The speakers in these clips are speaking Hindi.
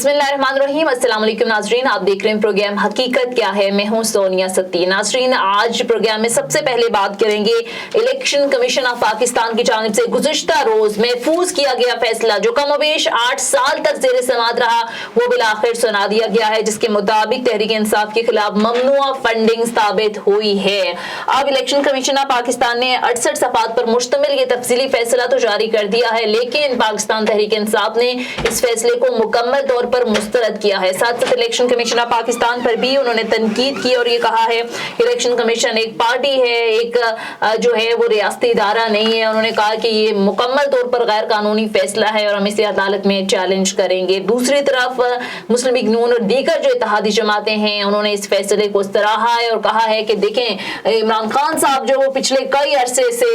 बिस्मिल्लाहिर्रहमानिर्रहीम। अस्सलाम वालेकुम नाजरीन, आप देख रहे हैं प्रोग्राम हकीकत क्या है। मैं हूं सोनिया सत्ती। नाजरीन, आज प्रोग्राम में सबसे पहले बात करेंगे इलेक्शन कमीशन ऑफ पाकिस्तान की जानिब से गुज़िश्ता रोज महफूज किया गया फैसला जो कमोबेश 8 साल तक जेर समात रहा, वो बिलाखिर सुना दिया गया है, जिसके मुताबिक तहरीक इंसाफ के खिलाफ ममनुआ फंडिंग साबित हुई है। अब इलेक्शन कमीशन ऑफ पाकिस्तान ने 68 सफात पर मुश्तमिल ये तफसीली फैसला तो जारी कर दिया है, लेकिन पाकिस्तान तहरीक इंसाफ ने इस फैसले को मुकम्मल तौर पर मुस्तरद किया है। साथ साथ इलेक्शन कमीशन ऑफ पाकिस्तान पर भी उन्होंने तनकीद की और ये कहा है इलेक्शन कमीशन एक पार्टी है, एक जो है वो रियासती इदारा नहीं है। उन्होंने कहा कि ये मुकम्मल तौर पर गैर कानूनी फैसला है और हम इसे अदालत में चैलेंज करेंगे। दूसरी तरफ मुस्लिम लीग नून और दीगर जो इत्तेहादी जमातें हैं, उन्होंने इस फैसले को सराहा है और कहा है कि देखें, इमरान खान साहब जो वो पिछले कई अरसे से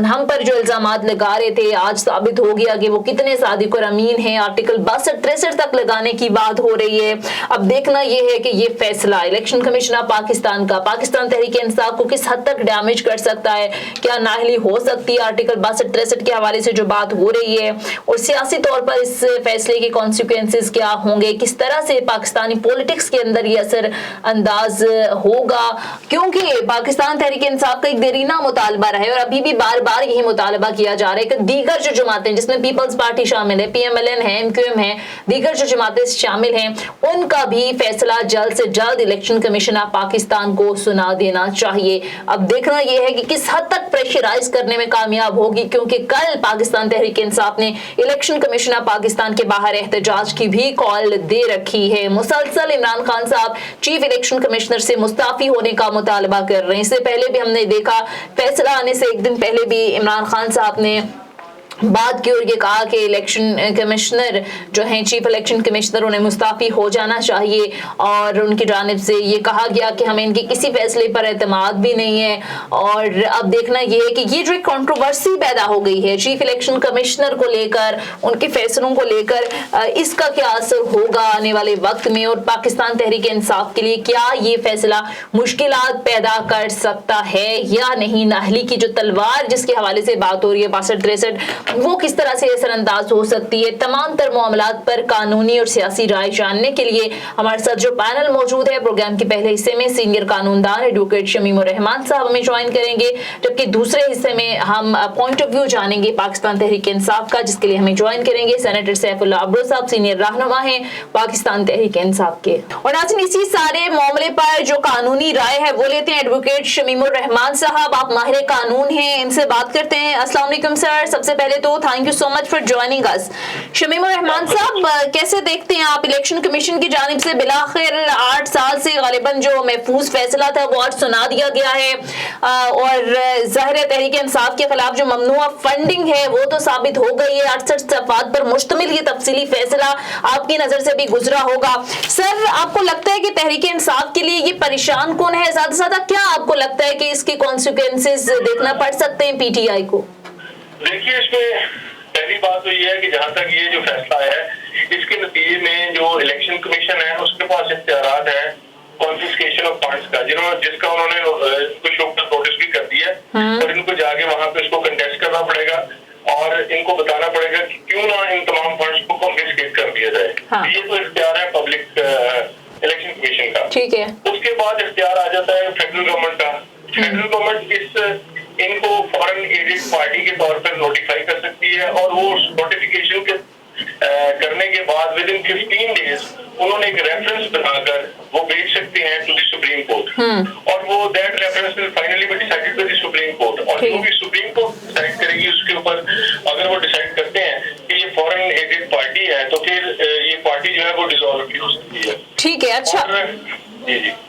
हम पर जो इल्जामात लगा रहे थे, आज साबित हो गया कि वो कितने सादिक और अमीन हैं। आर्टिकल 62-63 तक लगाने की बात हो रही है। अब देखना यह है कि ये फैसला इलेक्शन कमीशन ऑफ पाकिस्तान का पाकिस्तान तहरीक इंसाफ को किस हद तक डैमेज कर सकता है, क्या नाअहली हो सकती है आर्टिकल 62-63 के हवाले से जो बात हो रही है, और सियासी तौर पर इस फैसले के कॉन्सिक्वेंसेस क्या होंगे, किस तरह से पाकिस्तानी पॉलिटिक्स के अंदर ये असर अंदाज होगा। क्योंकि पाकिस्तान तहरीक इंसाफ का एक देरीना मुतालबा रहा है और अभी भी बार बार यही मुतालबा किया जा रहा है कि दीगर जो जमातें जिसमें पीपल्स पार्टी शामिल है, PMLN है, MQM है, दीगर जो जमातें शामिल हैं, उनका भी फैसला जल्द से जल्द इलेक्शन कमीशन ऑफ पाकिस्तान को सुना देना चाहिए। अब देखना यह है कि किस हद तक प्रेशराइज करने में कामयाब होगी, क्योंकि कल पाकिस्तान तहरीक इंसाफ ने इलेक्शन कमीशन ऑफ पाकिस्तान के बाहर एहतजाज की भी कॉल दे रखी है। मुसलसल इमरान खान साहब चीफ इलेक्शन कमिश्नर से मुस्ताफी होने का मुतालबा कर रहे हैं। इससे पहले भी हमने देखा, फैसला आने से एक दिन पहले भी इमरान खान साहब ने बात की और ये कहा कि इलेक्शन कमिश्नर जो हैं, चीफ इलेक्शन कमिश्नर, उन्हें मुस्ताफी हो जाना चाहिए और उनकी जानिब से ये कहा गया कि हमें इनके किसी फैसले पर एतमाद भी नहीं है। और अब देखना ये है कि ये जो एक कंट्रोवर्सी पैदा हो गई है चीफ इलेक्शन कमिश्नर को लेकर, उनके फैसलों को लेकर, इसका क्या असर होगा आने वाले वक्त में, और पाकिस्तान तहरीक इंसाफ के लिए क्या ये फैसला मुश्किलात पैदा कर सकता है या नहीं। नाअहली की जो तलवार जिसके हवाले से बात हो रही है 62-63, वो किस तरह से असरअंदाज हो सकती है। तमाम तर मामलात पर कानूनी और सियासी राय जानने के लिए हमारे साथ जो पैनल मौजूद है, प्रोग्राम के पहले हिस्से में सीनियर कानूनदान एडवोकेट शमीमुर रहमान साहब हमें ज्वाइन करेंगे, जबकि दूसरे हिस्से में हम पॉइंट ऑफ व्यू जानेंगे पाकिस्तान तहरीक इंसाफ का, जिसके लिए हमें ज्वाइन करेंगे सेनेटर सैफुल्लाह अब्रो साहब, सीनियर रहनुमा हैं पाकिस्तान तहरीक इंसाफ के। और आज इसी सारे मामले पर जो कानूनी राय है वो लेते हैं एडवोकेट शमीमुर रहमान साहब। आप माहिर कानून हैं, इनसे बात करते हैं। अस्सलाम वालेकुम सर, सबसे पहले तो thank you so much for joining us. Shamimur Rahman साहब, कैसे देखते हैं आप इलेक्शन कमीशन की जानिब से बिलाखिर 8 साल से गालिबन जो महफूज फैसला था वो आज सुना दिया गया है, और ज़ाहिर तहरीक इंसाफ के खिलाफ जो ममनुआ फंडिंग है वो तो साबित हो गई है। 68 सफात पर मुश्तमिल ये तफसीली फैसला आपकी नजर से भी गुजरा होगा। सर, आपको लगता है कि तहरीक इंसाफ के लिए ये परेशान कौन है ज्यादा से ज्यादा? क्या आपको लगता है कि इसके कॉन्सिक्वेंसेस देखना पड़ सकते हैं PTI को? देखिए, इसमें पहली बात तो ये है कि जहां तक ये जो फैसला है, इसके नतीजे में जो इलेक्शन कमीशन है उसके पास इख्तियारात है कॉन्फिस्केशन ऑफ फंड्स का, जिसका उन्होंने कुछ लोग तक नोटिस भी कर दिया है, और इनको जाके वहां पे उसको कंटेस्ट करना पड़ेगा और इनको बताना पड़ेगा कि क्यों ना इन तमाम फंड्स को कॉन्फिस्केट कर दिया जाए। ये तो इख्तियार है पब्लिक इलेक्शन कमीशन का। ठीक है। उसके बाद इख्तियार आ जाता है फेडरल गवर्नमेंट का। फेडरल गवर्नमेंट इनको फॉरेन एडेड पार्टी के तौर पर नोटिफाई कर सकती है, और वो नोटिफिकेशन के करने के बाद विद इन 15 डेज उन्होंने एक रेफरेंस बनाकर वो भेज सकते हैं टू द सुप्रीम कोर्ट, और वो that reference will finally be decided by the supreme court, और जो भी सुप्रीम कोर्ट डिसाइड करेगी उसके ऊपर अगर वो डिसाइड करते हैं कि ये फॉरेन एडेड पार्टी है तो फिर ये पार्टी जो है वो डिसॉल्व भी हो सकती है। ठीक है, अच्छा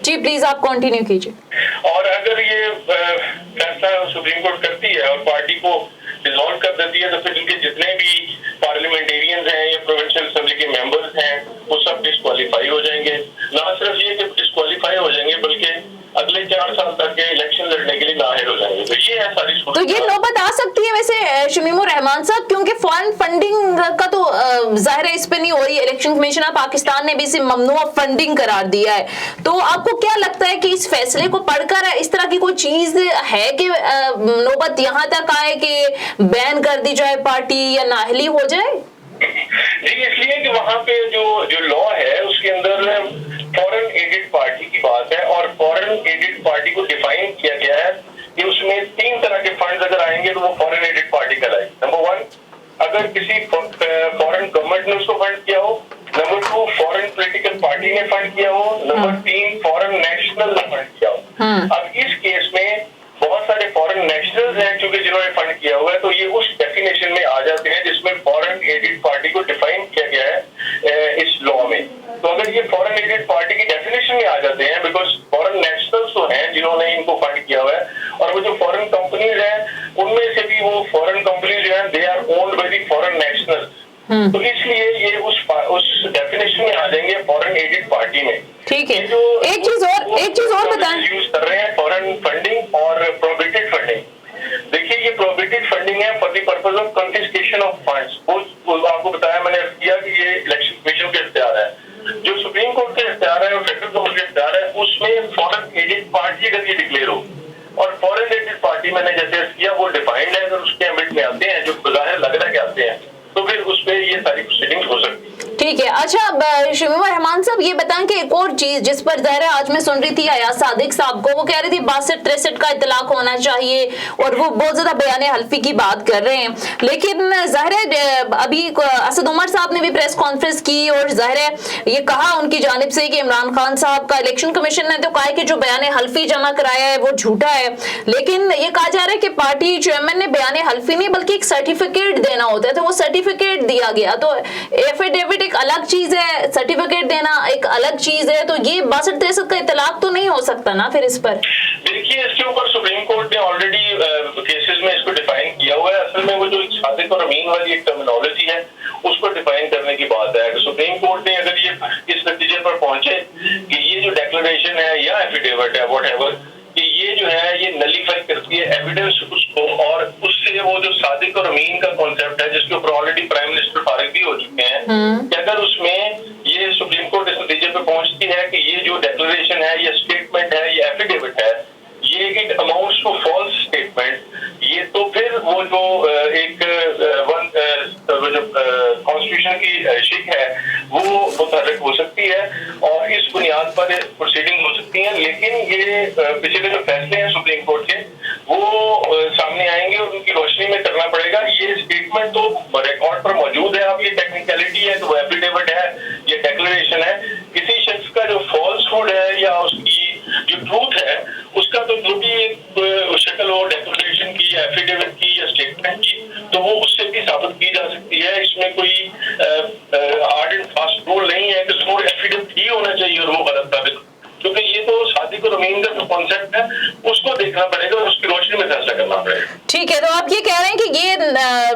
जी प्लीज आप कंटिन्यू कीजिए। और अगर ये फैसला सुप्रीम कोर्ट करती है और पार्टी को डिसॉल्व कर देती है, तो फिर इनके जितने भी पार्लियामेंटेरियंस हैं या प्रोविंशियल असेंबली के मेंबर्स हैं वो सब डिस्क्वालीफाई हो जाएंगे। ना सिर्फ ये कि डिस्क्वालीफाई हो जाएंगे बल्कि अगले 4 साल तक के इलेक्शन लड़ने के लिए नाअहल हो जाएंगे। तो ये है सारी सूरत। तो ये नौबत आ सकती है वैसे शमीमुर रहमान साहब, क्योंकि फॉरेन फंडिंग का तो जाहिर है इस पे नहीं हो रही है। इलेक्शन कमीशन ऑफ पाकिस्तान ने भी इसे ममनुआ फंडिंग करार दिया है। तो आपको क्या लगता है कि इस फैसले को पढ़कर इस तरह की कोई चीज है कि नौबत यहाँ तक आए कि बैन कर दी जाए पार्टी या नाअहली हो जाए? जी, इसलिए कि वहाँ पे जो लॉ है उसके अंदर फॉरेन एडेड पार्टी की बात है, और फॉरेन एडेड पार्टी को डिफाइन किया गया है कि उसमें 3 तरह के फंड अगर आएंगे तो वो फॉरेन एडेड पार्टी कहलाएगी। नंबर 1, अगर किसी फॉरेन गवर्नमेंट ने उसको फंड किया हो। नंबर 2, फॉरेन पॉलिटिकल पार्टी ने फंड किया हो। नंबर 3, फॉरेन नेशनल ने फंड किया हो। अब इस केस में बहुत सारे फॉरेन नेशनल्स हैं क्योंकि जिन्होंने फंड किया हुआ है, तो ये उस डेफिनेशन में आ जाते हैं जिसमें फॉरेन एडेड पार्टी को डिफाइन किया गया है इस लॉ में। तो अगर ये फॉरेन एडेड पार्टी की डेफिनेशन में आ जाते हैं, बिकॉज फॉरेन नेशनल्स तो हैं जिन्होंने इनको फंड किया हुआ है, और वो जो फॉरेन कंपनीज हैं उनमें से भी वो फॉरेन कंपनीज जो हैं they are owned by the foreign nationals. तो इसलिए ये उस डेफिनेशन में आ जाएंगे फॉरेन एडेड पार्टी में। ठीक है, एक चीज और बताएं। यूज कर रहे हैं फॉरेन फंडिंग और प्रोहिबिटेड फंडिंग। देखिए, ये प्रोहिबिटेड फंडिंग है for the purpose of confiscation of funds. आपको बताया मैंने किया कि ये इलेक्शन कमीशन के इख्तियार है, जो सुप्रीम कोर्ट के इख्तियार है और फेडरल गवर्नमेंट के इख्तियार है, उसमें फॉरेन एडेड पार्टी अगर ये डिक्लेयर हो, और फॉरेन एडेड पार्टी मैंने जैसे किया वो डिफाइंड है, अगर उसके एम्बिट में आते हैं जो बज़ाहिर लग रहा है कि आते हैं, तो फिर उस पर ये सारी प्रोसीडिंग्स हो सकती है। ठीक है। अच्छा शमीमा रहमान साहब, ये बताएं कि एक और चीज जिस पर ज़ाहिर आज मैं सुन रही थी अयाज सादिक साहब को, वो कह रही थी 62-63 का इतलाक होना चाहिए, और वो बहुत ज्यादा बयान हल्फी की बात कर रहे हैं। लेकिन ज़ाहिर है अभी असद उमर साहब ने भी प्रेस कॉन्फ्रेंस की और ज़ाहिर है ये कहा उनकी जानिब से कि इमरान खान साहब का, इलेक्शन कमीशन ने तो कहा है कि जो बयान हल्फी जमा कराया है वो झूठा है, लेकिन ये कहा जा रहा है कि पार्टी चेयरमैन ने बयान हल्फी नहीं बल्कि एक सर्टिफिकेट देना होता है, तो वो सर्टिफिकेट दिया गया। तो एफिडेविट एक अलग चीज है, सर्टिफिकेट देना एक अलग चीज है, तो ये 62-63 का इतलाक तो नहीं हो सकता ना फिर इस पर। देखिए, इसके ऊपर सुप्रीम कोर्ट ने ऑलरेडी केसेस में इसको डिफाइन किया हुआ है। असल में वो जो सादिक और अमीन वाली एक टर्मिनोलॉजी है उसको डिफाइन करने की बात है। सुप्रीम कोर्ट ने अगर ये इस नतीजे पर पहुंचे कि ये जो डिक्लेरेशन है या एफिडेविट है व्हाटएवर, कि ये जो है ये नलीफाई करती है एविडेंस उसको, और उससे वो जो सादिक और अमीन का कॉन्सेप्ट है जिसके ऊपर ऑलरेडी प्राइम मिनिस्टर फारिग भी हो चुके हैं, कि अगर उसमें ये सुप्रीम कोर्ट इस नतीजे पे पहुंचती है कि ये जो डिक्लेरेशन है, ये स्टेटमेंट है, ये एफिडेविट है, ये it amounts to false statement, ये तो फिर वो जो कॉन्स्टिट्यूशन की शिक है वो मुतहर्रिक हो सकती है और इस बुनियाद पर प्रोसीडिंग हो सकती है। लेकिन ये पिछले जो फैसले हैं सुप्रीम कोर्ट के वो सामने आएंगे और उनकी रोशनी में करना पड़ेगा। ये स्टेटमेंट तो रिकॉर्ड पर मौजूद है, अब ये टेक्निकलिटी है, तो एफिडेविट है, ये डिक्लेरेशन है, किसी शख्स का जो फॉल्सहुड है या उसकी जो ट्रूथ है उसका तो जो भी शक्ल हो डिक्लेरेशन की, एफिडेविट की या स्टेटमेंट की, तो वो उससे भी साबित की जा सकती है। इसमें कोई हार्ड एंड फास्ट रूल नहीं है कि सिर्फ एफिडेविट ही होना चाहिए और वो गलत साबित, क्योंकि ये तो सादिक और अमीन का जो कॉन्सेप्ट है उसको देखना पड़ेगा और उसकी रोशनी में फैसला करना पड़ेगा। ठीक है, तो आप ये कह रहे हैं कि ये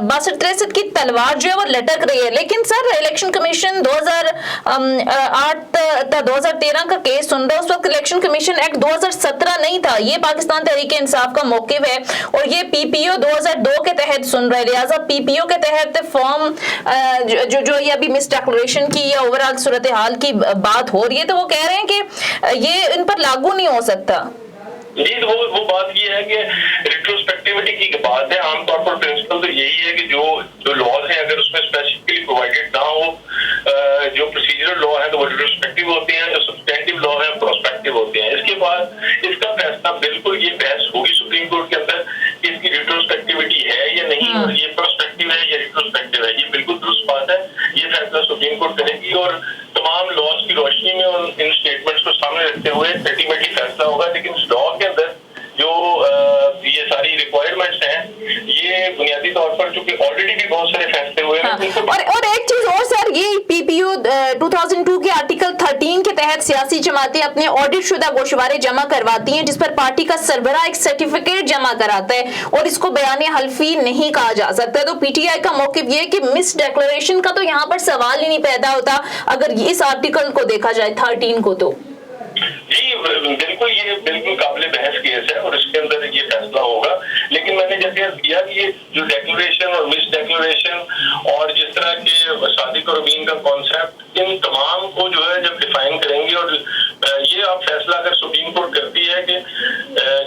62-63 की तलवार जो है वो लटक रही है, लेकिन सर इलेक्शन कमीशन 2013 का केस सुन रहा है, उस वक्त इलेक्शन कमीशन एक्ट 2017 नहीं था, ये पाकिस्तान तहरीक इंसाफ का मौकिफ है, और ये पीपीओ 2002 के तहत सुन रहे, लिहाजा पीपीओ के तहत फॉर्म जो ये अभी मिस डिक्लेरेशन की या ओवरऑल सूरत हाल की बात हो रही है, तो वो कह रहे हैं कि ये इन पर लागू नहीं हो सकता। जी, तो वो बात ये है कि रिट्रोस्पेक्टिविटी की बात है। आमतौर पर प्रिंसिपल तो यही है कि जो लॉज है अगर उसमें स्पेसिफिकली प्रोवाइडेड ना हो, जो प्रोसीजरल लॉ है तो वो रिट्रोस्पेक्टिव होते हैं, जो सब्सटेंटिव लॉ है प्रोस्पेक्टिव होते हैं। इसके बाद इसका फैसला बिल्कुल ये बहस होगी सुप्रीम कोर्ट के अंदर कि इसकी रिट्रोस्पेक्टिविटी है या नहीं, और ये प्रोस्पेक्टिव है या रिट्रोस्पेक्टिव है, ये बिल्कुल दुरुस्त बात है। ये फैसला सुप्रीम कोर्ट करेगी और तमाम लॉज की रोशनी में और इन स्टेटमेंट्स को सामने रखते हुए अल्टीमेटली फैसला होगा। लेकिन इस लॉ के अंदर जो ये सारी रिक्वायरमेंट्स हैं ये बुनियादी तौर पर चूंकि ऑलरेडी भी बहुत सारे फैसले हुए हैं। और एक चीज और सर, ये पीपीओ 2002 के आर्टिकल 13 के तहत सियासी जमातें अपने ऑडिट शुदा गोशवारे जमा करवाती हैं, जिस पर पार्टी का सरबराह एक सर्टिफिकेट जमा कराता है और इसको बयान हल्फी नहीं कहा जा सकता। तो पीटीआई का मौकिफ ये है कि मिस डिक्लेरेशन का तो यहाँ पर सवाल ही नहीं पैदा होता अगर इस आर्टिकल को देखा जाए 13 को। तो जी बिल्कुल, ये बिल्कुल काबिल बहस केस है और इसके अंदर ये फैसला होगा। लेकिन मैंने जैसे किया कि ये जो डिक्लेरेशन और मिस डिक्लेरेशन और जिस तरह के सादिक और अमीन का कॉन्सेप्ट, इन तमाम को जो है जब डिफाइन करेंगे और ये आप फैसला अगर सुप्रीम कोर्ट करती है कि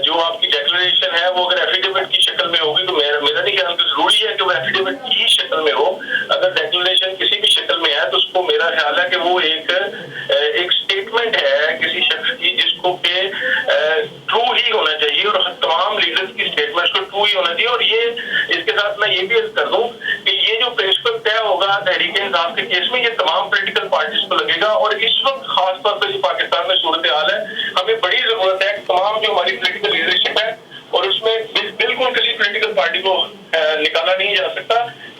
जो आपकी डिक्लेरेशन है वो अगर एफिडेविट की शक्ल में होगी, तो मेरा नहीं ख्याल कि जरूरी है कि वो एफिडेविट की शक्ल में हो। अगर डिक्लेरेशन किसी भी इसके साथ मैं ये भी अर्ज कर दूं कि ये जो प्रिंसिपल तय होगा तहरीक-ए-इंसाफ के केस में, ये तमाम पॉलिटिकल पार्टीज को लगेगा। और इस वक्त खास तौर पर जो पाकिस्तान में सूरत हाल है, हमें बड़ी जरूरत है तमाम जो हमारी पॉलिटिकल लीडरशिप है, और उसमें बिल्कुल किसी पॉलिटिकल पार्टी को निकाला नहीं जा सकता,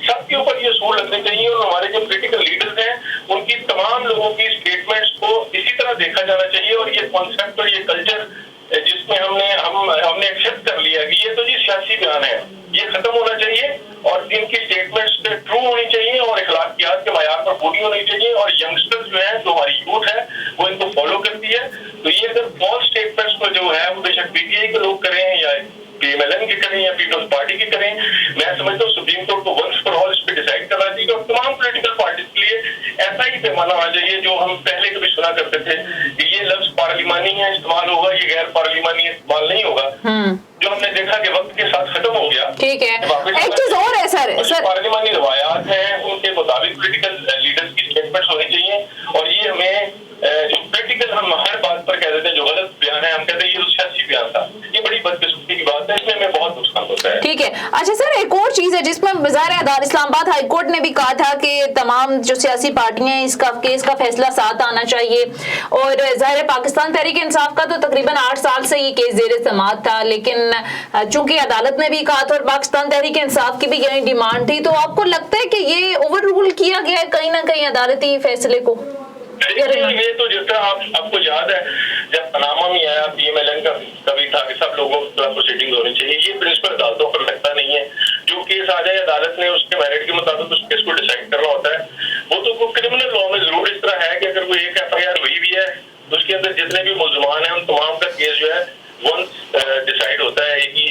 सबके ऊपर ये सूर लगने चाहिए। और हमारे जो पॉलिटिकल लीडर्स हैं उनकी तमाम लोगों की स्टेटमेंट्स को इसी तरह देखा जाना चाहिए। और ये कॉन्सेप्ट और ये कल्चर जिसमें हमने एक्सेप्ट कर लिया कि ये तो जी सियासी बयान है, ये खत्म होना चाहिए और इनकी स्टेटमेंट्स ट्रू होनी चाहिए और अखलाकियात के मयार पर पूरी होनी चाहिए। और यंगस्टर्स जो है, जो हमारी यूथ है, वो इनको फॉलो करती है। तो ये अगर फॉल्स स्टेटमेंट्स को जो है वो बेशक पीटीआई के लोग करें या पीएमएलएन के करें या पीपल्स पार्टी के करें, मैं समझता हूँ सुप्रीम कोर्ट को वंस फॉर ऑल इस पे डिसाइड करना चाहिए। और तमाम पॉलिटिकल पार्टीज के लिए ऐसा ही पैमाना आना चाहिए जो हम पहले कभी सुना करते थे कि ये लफ्ज पार्लिमानी है इस्तेमाल होगा, ये गैर पार्लिमानी इस्तेमाल नहीं होगा, जो हमने देखा कि वक्त के साथ खत्म हो गया। ठीक है, एक चीज और है सर, पार्लिमानी रवायात हैं उनके मुताबिक पॉलिटिकल लीडर्स की स्टेटमेंट्स होनी चाहिए। और ये हमें जो पॉलिटिकल, हम हर बात पर कह देते हैं जो गलत बयान है, हम कहते हैं ये तो सियासी बयान था, ये बड़ी बदकिस्मती की बात है, इसमें हमें बहुत नुकसान होता है। ठीक है, अच्छा सर, एक और चीज है जिसमें ज़ाहिर इस्लामाबाद हाई कोर्ट ने भी कहा था कि तमाम जो सियासी पार्टियां हैं इसका केस का फैसला साथ आना चाहिए। और ज़ाहिर पाकिस्तान तहरीक इंसाफ का तो तकरीबन 8 साल से ये केस ज़ेर समाअत था, लेकिन चूंकि अदालत ने भी कहा था और पाकिस्तान तहरीक इंसाफ की भी यही डिमांड थी, तो आपको लगता है कि ये ओवर रूल किया गया है कहीं ना कहीं अदालती फैसले को? ये तो जिस तरह आपको याद है जब पनामा में आया पीएमएलएन का भी था कि सब लोगों को प्रोसीडिंग होनी चाहिए, ये प्रिंसिपल अदालतों पर लगता नहीं है। जो केस आ जाए अदालत ने उसके मेरिट के मुताबिक उस केस को डिसाइड करना होता है। वो तो क्रिमिनल लॉ में जरूर इस तरह है कि अगर कोई एक एफआईआर हुई भी है तो उसके अंदर जितने भी मुलजमान हैं उन तमाम का केस जो है वंस डिसाइड होता है, एक ही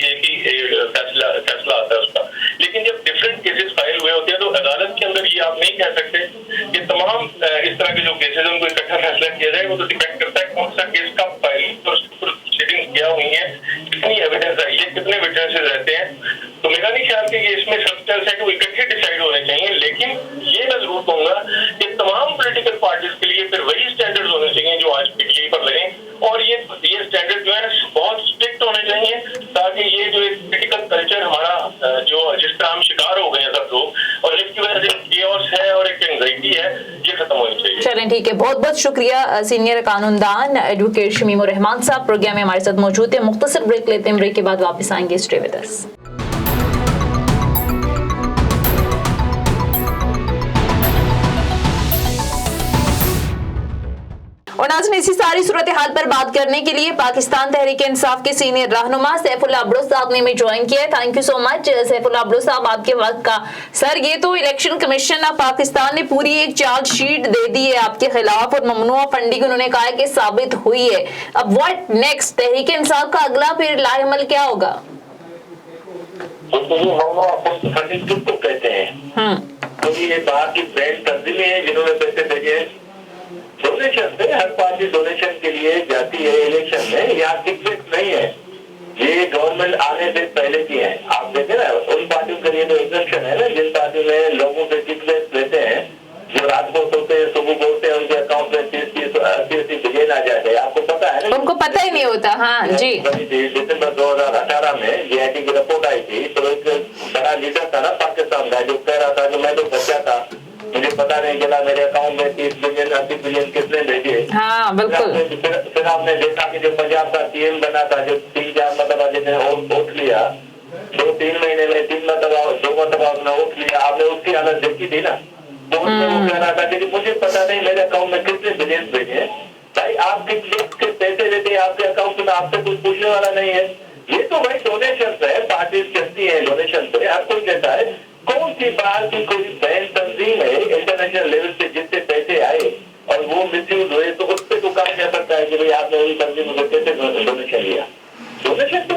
फैसला आता है उसका। लेकिन जब डिफरेंट केसेस फाइल हुए होते हैं तो अदालत के अंदर ये आप नहीं कह सकते कि तमाम इस तरह के जो केसेस हैं उनको इकट्ठा फैसला किया जाए। वो तो डिपेंड करता है कौन सा केस का फाइल और प्रोसीडिंग्स क्या हुई है, कितनी एविडेंस आई है, कितने विटनेसेस रहते हैं। तो मेरा नहीं ख्याल कि ये इसमें सब्सटेंस है कि वो इकट्ठे डिसाइड होने चाहिए। लेकिन ये मैं जरूर कहूंगा कि तमाम पॉलिटिकल पार्टीज के लिए फिर वही स्टैंडर्ड्स होने चाहिए जो आज पीटीआई पर लगे, और ये स्टैंडर्ड जो है बहुत स्ट्रिक्ट होने चाहिए ताकि ये जो एक पॉलिटिकल कल्चर हमारा जो जिस तरह हम शिकार हो गए हैं सब लोग, और जिसकी वजह से केओस है और एक एंजाइटी है, ये खत्म होनी चाहिए। चलें, ठीक है, बहुत बहुत शुक्रिया सीनियर कानूनदान एडवोकेट शमीम उर रहमान साहब प्रोग्राम में हमारे साथ मौजूद है। मुख्तसर ब्रेक लेते हैं, ब्रेक के बाद वापस आएंगे। Stay with us. और नाज़रीन, इसी सारी सूरत हाल पर बात करने के लिए पाकिस्तान तहरीक इंसाफ के सीनियर रहनुमा सैफुल्लाह अब्रो साहब ने हमें ज्वाइन किया है। Thank you so much Saifullah Abro साहब आपके वक्त का। सर, ये तो इलेक्शन कमीशन ऑफ पाकिस्तान ने पूरी एक चार्जशीट दे दी है आपके खिलाफ और ममनुआ फंडिंग उन्होंने कहा है कि साबित हुई है। अब व्हाट नेक्स्ट, तहरीक इंसाफ का अगला फिर लाएअमल क्या होगा? फंडिंग किसको कहते हैं? तो ये बात की ब्रांड तंजीमें हैं जिन्होंने पैसे भेजे डोनेशन से। हर पार्टी डोनेशन के लिए जाती है इलेक्शन में, यहाँ टिकट नहीं है, ये गवर्नमेंट आने से पहले की है। आप देखे ना उन पार्टियों के लिए तो एग्जेम्पशन है ना जिन पार्टियों में लोगों से टिकट लेते हैं, जो रात को सोते हैं सुबह बोलते हैं उनके अकाउंट में 30-80 बिलियन आ जाते हैं। आपको पता है ना, उनको पता ही नहीं होता। हाँ जी, दिसंबर 2018 में जेआईटी की रिपोर्ट आई थी तो एक बड़ा लीडर था ना पाकिस्तान का जो कह रहा था कि मैं तो बच्चा था, मुझे पता नहीं चला मेरे अकाउंट में 30 बिलियन 80 बिलियन किसने भेजे। हाँ बिल्कुल। फिर आपने देखा कि जो पंजाब का सीएम बना था, जो 3-4 मतलब जिसने वोट लिया, 2-3 महीने में 2 मरतबा उसने वोट लिया, आपने उसकी हालत देखी थी ना। तो उसमें वो कह रहा था कि मुझे पता नहीं मेरे अकाउंट में कितने बिलियन भेजे। भाई आप किस पैसे लेते हैं आपके अकाउंट में, आपसे कुछ पूछने वाला नहीं है। ये तो भाई डोनेशन है, पार्टी चलती है डोनेशन से, हर कोई कहता है। कौन सी बात की कोई बैन तंजीम है इंटरनेशनल लेवल पे जिससे पैसे आए और वो मिसयूज हुए, तो उस पर तो कहा जा सकता है कि भाई आपने उन तंजीम को कैसे डोनेशन लिया।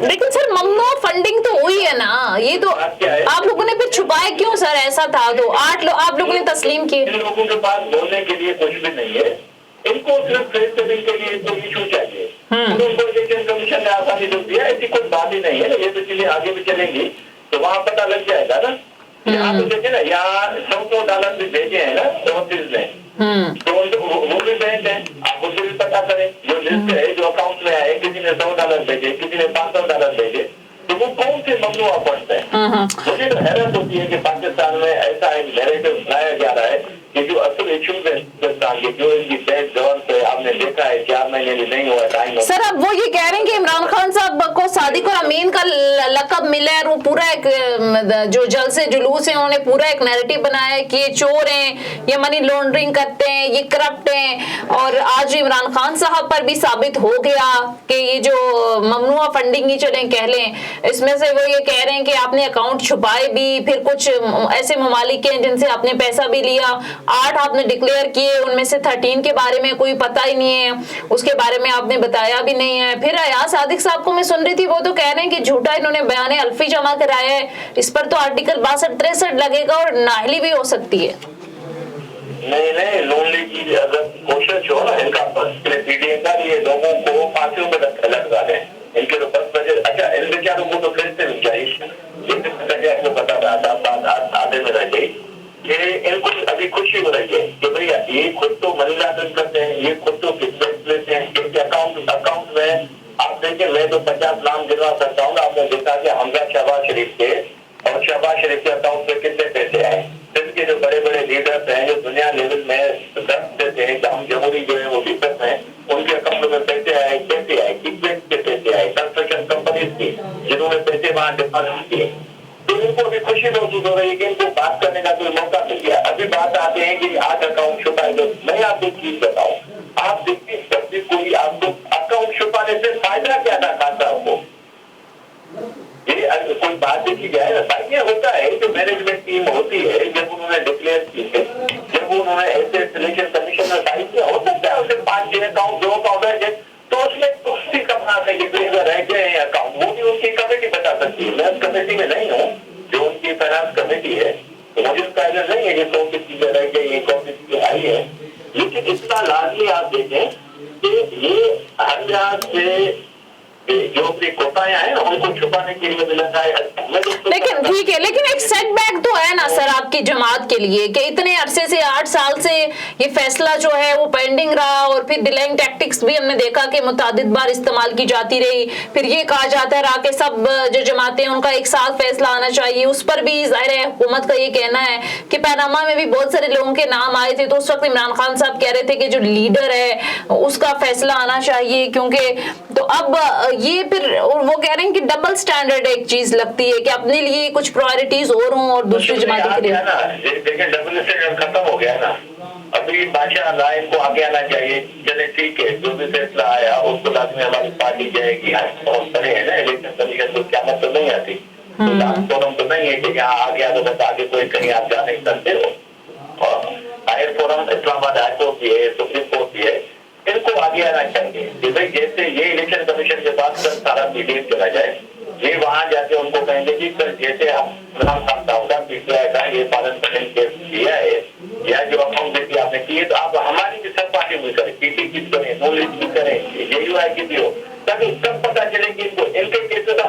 लेकिन सर ममनुआ फंडिंग तो हुई है ना, ये तो आप लोगों ने फिर छुपाया क्यों सर? ऐसा था तो आप लोगों ने तस्लीम किए। इन लोगों के पास बोलने के लिए कुछ भी नहीं है, इनको सिर्फ फेस सेविंग के लिए तो इशू चाहिए। उनको इलेक्शन कमीशन ने आसानी तो दिया, ऐसी कोई बात ही नहीं है। ये तो चीजें आगे भी चलेंगी तो वहाँ पता लग जाएगा ना। यहाँ तो देखिए ना, यहाँ $100 भी भेजे हैं ना ओवरसीज ने, तो वो भी बैंक है, आप उसे भी पता करें। जो लिस्ट है जो अकाउंट में आए, किसी ने $100 भेजे, किसी ने $500 भेजे, तो वो कौन से ममनुआ फंड है? मुझे तो हैरत होती है कि पाकिस्तान में ऐसा एक नैरेटिव बनाया जा रहा है कि जो असल इश्यूज है हिंदुस्तान के, जो इनकी बैक ग्राउंड पे आपने देखा है 4 महीने भी नहीं हुआ टाइम। सर अब वो ये कह रहे हैं कि इमरान खान साहब को सादिक और अमीन का लकब मिला है और वो पूरा एक जो जल से जुलूस है उन्होंने पूरा एक नैरेटिव बनाया है कि ये चोर हैं, ये मनी लॉन्ड्रिंग करते हैं, ये करप्ट हैं। और आज इमरान खान साहब पर भी साबित हो गया कि ये जो ममनुआ फंडिंग ही चले कह लें, इसमें से वो ये कह रहे हैं कि आपने अकाउंट छुपाए भी, फिर कुछ ऐसे ममालिक हैं जिनसे आपने पैसा भी लिया, 8 आपने डिक्लेयर किए, उनमें से 13 के बारे में कोई पता ही नहीं है, उसके बारे में आपने बताया भी नहीं है। फिर अयाज सादिक साहब को मैं सुन रही थी, वो तो कह रहे हैं कि झूठा इन्होंने बयान अल्फी जमा कराया है, इस पर तो आर्टिकल 62-63 लगेगा और नाअहली भी हो सकती है। नहीं, लोनली की अगर कोशिश हो ना इनका पीडीए का, ये लोगों को फांसियों में लगा दें, इनके तो 10 बजे। अच्छा, इन बेचारों को तो फिर से मिल जाए, आपको पता था बात आधे में रह गई कि इनको अभी खुशी हो रही है कि भैया ये खुद तो मनी लॉन्ड्रिंग करते हैं, ये खुद तो किडनैप लेते हैं, इनके अकाउंट में आप देखिए, मैं तो 50 नाम गिनवा सकता हूँ। आपने देखा कि हमजा शहबाज शरीफ के और शहबाज शरीफ के अकाउंट में कितने पैसे आए। इनके जो बड़े बड़े लीडर्स हैं जो दुनिया लेवल में दर्ज देते हैं, हम जमहूरी जो है वो लीडर्स हैं, उनके अकाउंट में पैसे आए, कैसे आए, कितने के पैसे आए, कंस्ट्रक्शन कंपनीज की जिन्होंने पैसे वहां डिपॉजिट किए, तो इनको भी खुशी महसूस हो रही है कि इनको बात करने का कोई मौका मिल गया। अभी बात आते हैं कि आज अकाउंट छुपाए, तो मैं आपको एक चीज बताऊं, आप देखिए जब भी कोई आपको अकाउंट छुपाने से फायदा क्या था खाता आपको, ये कोई बात देखी जाए ना, ये होता है जो मैनेजमेंट टीम होती है, जब उन्होंने डिक्लेयर की है, जब उन्होंने ऐसे सिलेक्शन कमीशन में साइन किया, हो सकता है उसे 5-6 अकाउंट 2 अकाउंट है, तो उसमें कुछ कमा सके रह गए अकाउंट, वो भी उनकी कमेटी बता सकती है। मैं उस कमेटी में नहीं हूँ, जो उनकी फाइनेंस कमेटी है, तो मुझे उसका आइडिया नहीं है कि कौन सी चीजें रह गई, कौन सी चीजें आई है। लेकिन इतना लाजमी आप देखें कि ये हर लिहाज से जो अपनी कोतायां हैं उनको छुपाने के लिए मिला है। लेकिन ठीक है, लेकिन एक सेटबैक तो है ना सर आपकी जमात के लिए कि इतने अरसे से 8 साल से ये फैसला जो है वो पेंडिंग रहा, और फिर डिलेइंग टैक्टिक्स भी हमने देखा कि मुतादिद बार इस्तेमाल की जाती रही। फिर ये कहा जाता रहा कि सब जो जमातें उनका एक साथ फैसला आना चाहिए, उस पर भी जाहिर है हुकूमत का ये कहना है कि पैनामा में भी बहुत सारे लोगों के नाम आए थे, तो उस वक्त इमरान खान साहब कह रहे थे कि जो लीडर है उसका फैसला आना चाहिए, क्योंकि तो अब ये फिर वो कह रहे हैं कि डबल स्टैंडर्ड एक चीज लगती है कि अपने लिए कुछ प्रायोरिटीज और हों और दूसरी जमातों के लिए। देखिए डबल स्टैंडर्ड खत्म हो गया ना, अभी बादशाह राय इनको आगे आना चाहिए। चले ठीक है, जो भी फैसला आया उसको लाजमी हमारी पार्टी जाएगी, बहुत बड़े है ना इलेक्शन कमीशन, तो क्या मतलब नहीं आती, फोरम तो नहीं है कि यहाँ आ गया तो बस आगे कोई कहीं आप जा नहीं सकते हो। और हायर फोरम इस्लामाबाद हाईकोर्ट भी है, सुप्रीम कोर्ट भी है, इनको आगे आना चाहिए कि भाई जैसे ये इलेक्शन कमीशन के पास कल सारा पीडीएफ चला जाए, ये वहां जाके उनको कहेंगे कि कल जैसे पीटीआई का ये पालन करने के किया है या जो अकाउंटेबिलिटी आपने की है, तो आप हमारी भी सब पार्टी भी करें, पीटी की करें, नॉलेज की करें, जेयूआई की भी हो, ताकि सब पता चले कि इनको इनके केसेस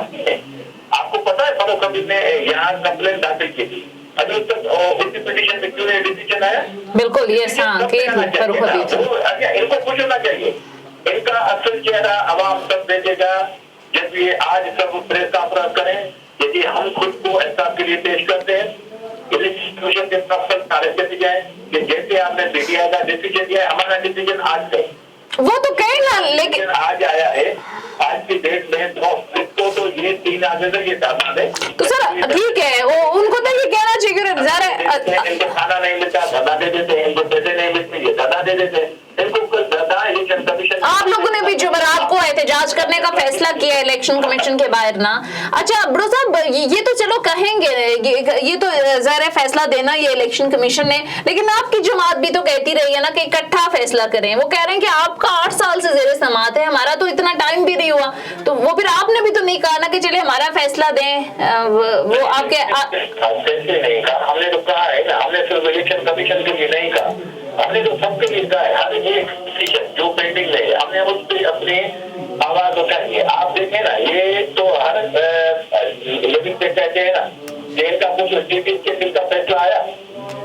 आपको पता है फरूख हबीब ने यहाँ कंप्लेन दाखिल की थी, अभी तक उसी पिटीशन में क्यों डिसीजन आया? बिल्कुल ये फरूख हबीब इनको कुछ होना चाहिए, इनका असल चेहरा अवाम सब देखेगा जब ये आज सब प्रेस कॉन्फ्रेंस करें। यदि हम खुद को एहसास के लिए पेश करते हैं, इलेक्शन के सारे चले जाए कि जैसे आपने पीटीआई का डिसीजन दिया है, हमारा डिसीजन आज है, वो तो कहे ना, लेकिन आज आया है, आज की डेट में तो ये 3 आगे तक ये दादा है, तो सर ठीक है, वो उनको तो ये कहना चाहिए इनको खाना नहीं मिलता, दादा दे देते हैं, इनको पैसे नहीं मिलते, ये दादा दे देते हैं, इनको दादा इलेक्शन कमीशन। आप लोगों ने भी जुमेरात को एहतजाज करने का फैसला किया इलेक्शन कमीशन के बाहर ना। अच्छा ब्रो साहब, ये तो चलो कहेंगे, ये तो ज़ाहिर है फैसला देना ये इलेक्शन कमीशन ने, लेकिन आपकी जमात भी तो कहती रही है ना कि इकट्ठा फैसला करें। वो कह रहे हैं कि आपका 8 साल से ज़ेरे समात है, हमारा तो इतना टाइम भी नहीं हुआ, तो वो फिर आपने भी तो नहीं कहा ना कि चले हमारा फैसला दें। वो आपके नहीं कहा, हमने तो कहा है ना, हमने सिर्फ इलेक्शन कमीशन के लिए नहीं कहा, हमने तो सबके लिए कहा है, हर एक डिसीजन जो पेंडिंग है हमने उस पर अपनी आवाज उठाई है। आप देखें ना, ये तो हर लिविंग से कहते हैं ना, जेल का कुछ के बिल का फैसला आया,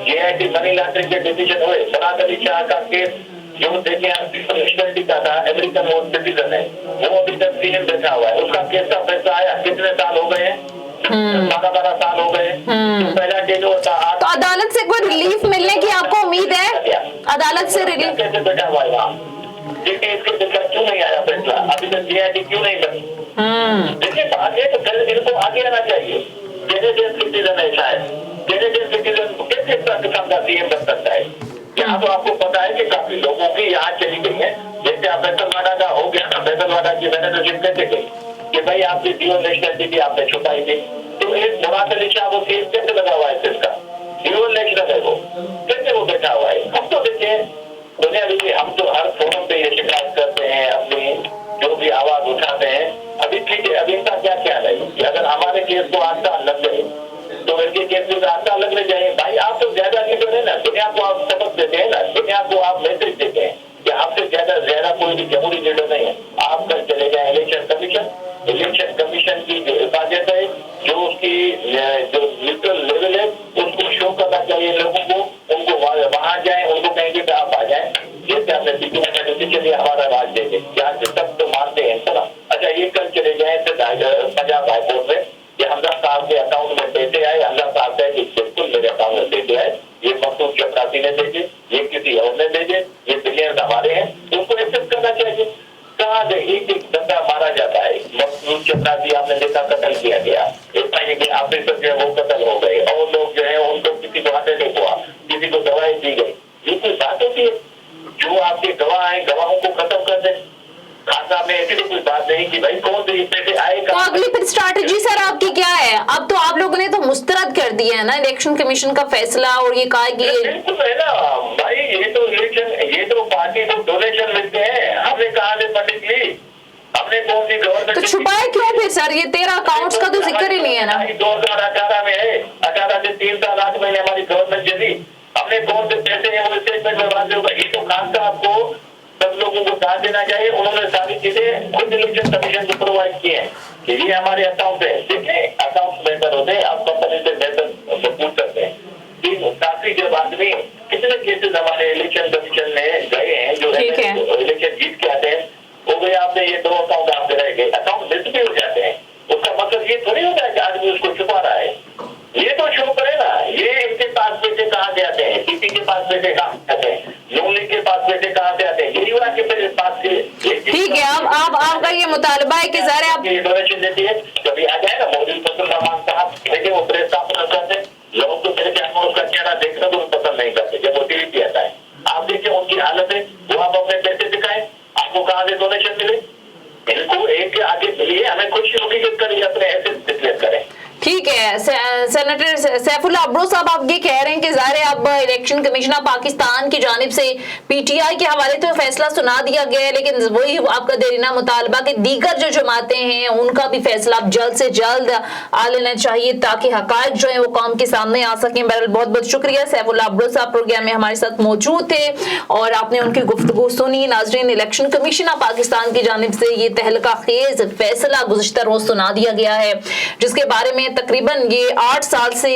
जेआईटी मनी लॉन्ड्रिंग के डिसीजन हुए, सनात अली शाह का केस जो देखें का था, अमेरिकन सिटीजन है, वो अभी तक पीएम बैठा हुआ है, उसका केस का फैसला आया, कितने साल हो गए हैं? 12 साल हो गए। तो पहला डेट होता तो अदालत से कोई रिलीफ मिलने की आपको उम्मीद है? अदालत से रिलीफ कैसे बैठा हुआ है वहाँ? देखिए इसके दिक्कत क्यों नहीं आया फैसला, अभी तक जीआईडी क्यों नहीं बनी? देखिए बात है तो फिर इनको आगे आना चाहिए। कैनेडियन सिटीजन है शायद, कैनेडियन सिटीजन कैसे पाकिस्तान का सीएम बन सकता है? यहाँ तो आपको पता है कि काफी लोगों की यहाँ चली गई है, जैसे आप फैसलवाड़ा का हो गया ना, फैसलवाड़ा की मैंने तो जिद कैसे गई कि भाई आपकी ड्यूअल नेशनलिटी आपने छुपाई थी, तो एक मुराद अली शाह वो केस कैसे लगा हुआ है इसका? ड्यूअल नेशनल है वो, कैसे वो बैठा हुआ है? हम तो देखिए दुनिया देखिए, हम तो हर फोरम पे ये शिकायत करते हैं, अपनी जो भी आवाज उठाते हैं। अभी ठीक है, अभी इनका क्या ख्याल है कि अगर हमारे केस को 8 साल लग गए तो इनके केस को 8 साल लगने चाहिए? भाई आप तो ज्यादा लीडर है ना, दुनिया को आप सबक देते हैं ना, दुनिया को आप मैसेज देते हैं कि आपसे ज्यादा कोई भी जमहूरी लीडर नहीं है। आप कल चले जाए इलेक्शन कमीशन की जो हिफाजत है, जो उसकी जो न्यूट्रल लेवल है, उसको शो करना चाहिए लोगों को, उनको वहां जाए, उनको कहेंगे कि आप आ जाए, जैसे आपने चलिए हमारा राज देंगे, यहाँ से सब तो मानते हैं चला। अच्छा ये कल चले जाए पंजाब हाईकोर्ट में कि हमजा साहब के अकाउंट में पैसे आए, हमजा साहब कहे कि बिल्कुल मेरे अकाउंट में पैसे आए, ये मखसूस चपरासी ने भेजे, ये किसी और ने भेजे, ये बिलियन हमारे हैं, तो उनको एक्सेप्ट करना चाहिए। कहाँ एक बंदा मारा जाता है, मखसूस चपरासी आपने देखा कत्ल किया गया, एक ऑफिसर जो है वो कत्ल हो गए, और लोग जो है उनको किसी को हार्ट अटैक हुआ, किसी को दवाई दी गई। ये कोई बात होती है? जो आपके गवाह है गवाहों को खत्म कर दे। खान साहब ने ऐसी तो कोई बात नहीं कि भाई कौन से पैसे आए। तो अगली फिर स्ट्रैटेजी सर आपकी क्या है? अब तो आप लोगों ने तो मुस्तरद कर दिया है ना इलेक्शन कमीशन का फैसला, और ये कहा कि बिल्कुल है ना भाई, ये तो इलेक्शन, ये तो पार्टी को डोनेशन मिलते हैं, हमने कहा पंडित जी, हमने कौन सी गवर्नमेंट तो छुपाए क्यों फिर सर? ये 13 अकाउंट्स का तो जिक्र ही नहीं है ना। 2018 में है, 18 से 3 साल 8 महीने हमारी गवर्नमेंट चली, हमने कौन से पैसे हैं वो स्टेटमेंट में बात होगा। ये तो खान साहब को सब लोगों को साथ देना चाहिए, उन्होंने सारी चीजें खुद इलेक्शन कमीशन को प्रोवाइड की है कि ये हमारे अकाउंट है। देखिए अकाउंट बेहतर होते हैं, आप कंपनी से बेहतर पूछ सकते हैं। काफी जब आदमी कितने केसेस हमारे इलेक्शन कमीशन में गए हैं, जो इलेक्शन जीत के आते हैं, हो गए आपने ये 2 अकाउंट आपके रह गए, अकाउंट मिस भी हो जाते हैं। उसका मतलब ये थोड़ी होता है कि आदमी उसको छुपा रहा है, ये तो शो करे ना, ये इनके पास पैसे कहाँ से आते हैं, सीपी के पास पैसे कहाँ से आते हैं, नून लीग के पास पैसे कहाँ से आते हैं, केजरीवाल के पास से। ठीक है, अब आपका ये मुतालबा है कि सारे आप डोनेशन देती है, कभी आ जाए ना मोदी फजल रहमान साहब, देखिए वो प्रेस कॉन्फ्रेंस करते, लोग तो मेरे ख्याल में उसका चेहरा देखना तो पसंद नहीं करते जब वो टीवी पे आता है। आप देखिए उनकी हालत है, वो आप अपने पैसे दिखाएं, आपको कहाँ से डोनेशन मिले? इनको एक आगे मिलिए, हमें खुशी होगी कि करिए अपने एसेट डिक्लेयर करें। ठीक है, सेनेटर सैफुल्लाह अब्रो साहब आप ये कह रहे हैं कि ज़ाहिर है अब इलेक्शन कमीशन ऑफ पाकिस्तान की जानिब से पीटीआई के हवाले तो फैसला सुना दिया गया है, लेकिन वही आपका देरीना मुतालबा कि दीगर जो जमातें हैं उनका भी फैसला अब जल्द से जल्द आ लेना चाहिए ताकि हकायक जो है वो कौम के सामने आ सकें। बहरहाल बहुत बहुत शुक्रिया, सैफुल्लाह अब्रो साहब प्रोग्राम में हमारे साथ मौजूद थे और आपने उनकी गुफ्तगू सुनी। नाजरीन, इलेक्शन कमीशन ऑफ पाकिस्तान की जानिब से ये तहलका खेज फैसला गुज़िश्ता रोज सुना दिया गया है, जिसके बारे में तकरीबन ये 8 साल से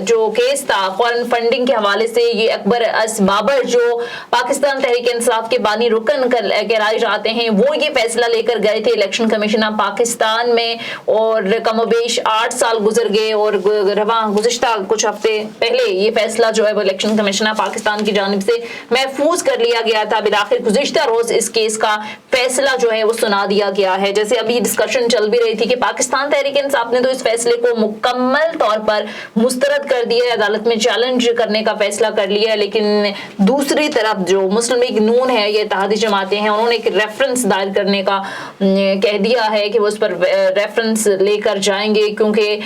जो केस था फॉरेन फंडिंग के हवाले से, ये अकबर अस बाबर जो पाकिस्तान तहरीक इंसाफ के बानी रुकन कहलाए जाते हैं, वो ये फैसला लेकर गए थे इलेक्शन कमीशन ऑफ पाकिस्तान में, और कमोबेश 8 साल गुजर गए और गुज़िश्ता कुछ हफ्ते पहले ये फैसला जो है वो इलेक्शन कमीशन ऑफ पाकिस्तान की जानिब से महफूज कर लिया गया था। बिलाखिर गुज़िश्ता रोज इस केस का फैसला जो है वो सुना दिया गया है। जैसे अभी डिस्कशन चल भी रही थी कि पाकिस्तान तहरीक इंसाफ ने तो इस फैसले को मुकम्मल तौर पर मुस्तरद कर दिया है, अदालत में चैलेंज करने का फैसला कर लिया है, लेकिन दूसरी तरफ जो मुस्लिम लीग नून है, ये इत्तेहादी जमातें हैं, उन्होंने एक रेफरेंस दायर करने का कह दिया है कि वो उस पर रेफरेंस लेकर जाएंगे, क्योंकि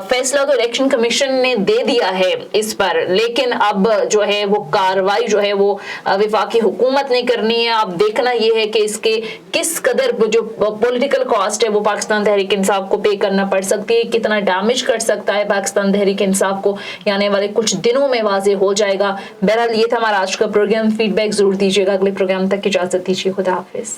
फैसला तो इलेक्शन कमीशन ने दे दिया है इस पर, लेकिन अब जो है वो कार्रवाई जो है वो वफाकी हुकूमत ने करनी है। अब देखना ये है कि इसके किस कदर जो पॉलिटिकल कॉस्ट है वो पाकिस्तान तहरीक इंसाफ को पे करना पड़ सकती है, कितना डैमेज कर सकता है पाकिस्तान तहरीक इंसाफ को, आने वाले कुछ दिनों में वाजे हो जाएगा। बहरहाल ये था हमारा आज का प्रोग्राम, फीडबैक जरूर दीजिएगा। अगले प्रोग्राम तक इजाजत दीजिए, खुदा हाफिज।